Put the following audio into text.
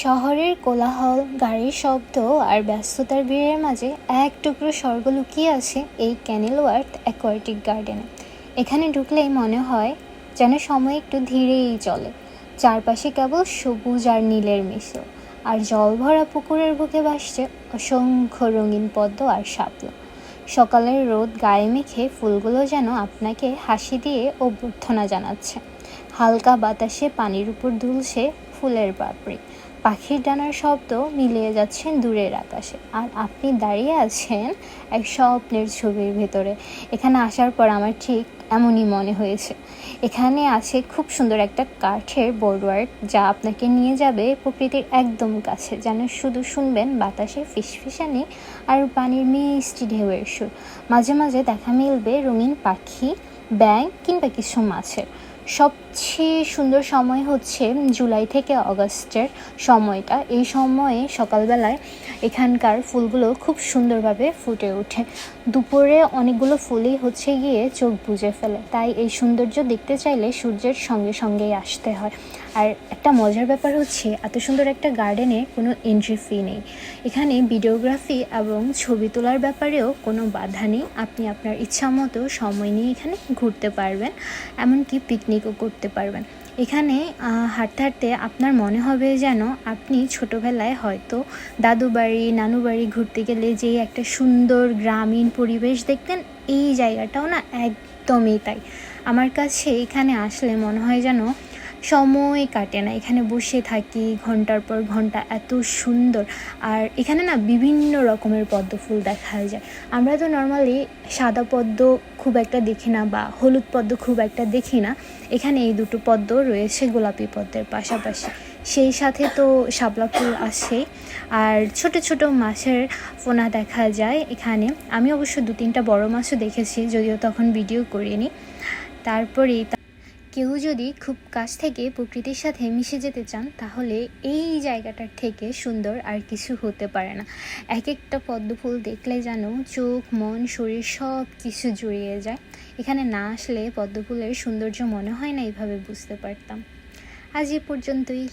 শহরের কোলাহল, গাড়ির শব্দ আর ব্যস্ততার ভিড়ের মাঝে এক টুকরো স্বর্গ লুকিয়ে আছে এই ক্যানেলওয়ার্থ অ্যাকোয়াটিক গার্ডেনে। এখানে ঢুকলেই মনে হয় যেন সময় একটু ধীরেই চলে। চারপাশে কেবল সবুজ আর নীলের মিশো, আর জল ভরা পুকুরের বুকে ভাসছে অসংখ্য রঙিন পদ্ম আর শাপলা। সকালের রোদ গায়ে মেখে ফুলগুলো যেন আপনাকে হাসি দিয়ে অভ্যর্থনা জানাচ্ছে। হালকা বাতাসে পানির উপর দুলছে ফুলের পাপড়ি, পাখির ডানার শব্দ মিলিয়ে যাচ্ছেন দূরের আকাশে, আর আপনি দাঁড়িয়ে আছেন এক স্বপ্নের ছবির ভেতরে। এখানে আসার পর আমার ঠিক এমনই মনে হয়েছে। এখানে আছে খুব সুন্দর একটা কাঠের বোর্ডওয়ার্ক, যা আপনাকে নিয়ে যাবে প্রকৃতির একদম কাছে, যেন শুধু শুনবেন বাতাসে ফিসফিসানি আর পানির মিষ্টি ঢেউয়ের সুর। মাঝে মাঝে দেখা মিলবে রঙিন পাখি, ব্যাঙ কিংবা কিছু মাছের। সবচেয়ে সুন্দর সময় হচ্ছে জুলাই থেকে অগাস্টের সময়টা। এই সময়ে সকালবেলায় এখানকার ফুলগুলো খুব সুন্দরভাবে ফুটে ওঠে। দুপুরে অনেকগুলো ফুলই হচ্ছে গিয়ে চোখ বুজে ফেলে, তাই এই সৌন্দর্য দেখতে চাইলে সূর্যের সঙ্গে সঙ্গেই আসতে হয়। আর একটা মজার ব্যাপার হচ্ছে, এত সুন্দর একটা গার্ডেনে কোনো এন্ট্রি ফি নেই। এখানে ভিডিওগ্রাফি এবং ছবি তোলার ব্যাপারেও কোনো বাধা নেই। আপনি আপনার ইচ্ছা মতো সময় নিয়ে এখানে ঘুরতে পারবেন, এমনকি পিকনিকও করতে পারবেন। এখানে হাঁটতে হাঁটতে আপনার মনে হবে যেন আপনি ছোটোবেলায় হয়তো দাদু বাড়ি, নানু বাড়ি ঘুরতে গেলে যে একটা সুন্দর গ্রামীণ পরিবেশ দেখতেন, এই জায়গাটাও না একদমই তাই। আমার কাছে এখানে আসলে মনে হয় যেন সময় কাটে না, এখানে বসে থাকি ঘন্টার পর ঘন্টা, এত সুন্দর। আর এখানে না বিভিন্ন রকমের পদ্ম ফুল দেখা যায়। আমরা তো নর্মালি সাদা পদ্ম খুব একটা দেখি না, বা হলুদ পদ্ম খুব একটা দেখি না। এখানে এই দুটো পদ্ম রয়েছে গোলাপি পদ্মের পাশাপাশি, সেই সাথে তো শাপলা ফুল আছেই। আর ছোট ছোট মাছের ফোনা দেখা যায় এখানে। আমি অবশ্য 2-3টা বড় মাছও দেখেছি, যদিও তখন ভিডিও করিনি। তারপরেই কেউ যদি খুব কাছ থেকে প্রকৃতির সাথে মিশে যেতে চান, তাহলে এই জায়গাটার থেকে সুন্দর আর কিছু হতে পারে না। এক একটা পদ্ম ফুল দেখলে যেন চোখ, মন, শরীর সব কিছু জুড়িয়ে যায়। এখানে না আসলে পদ্ম ফুলের সৌন্দর্য মনে হয় না এইভাবে বুঝতে পারতাম। আজ এ পর্যন্তই।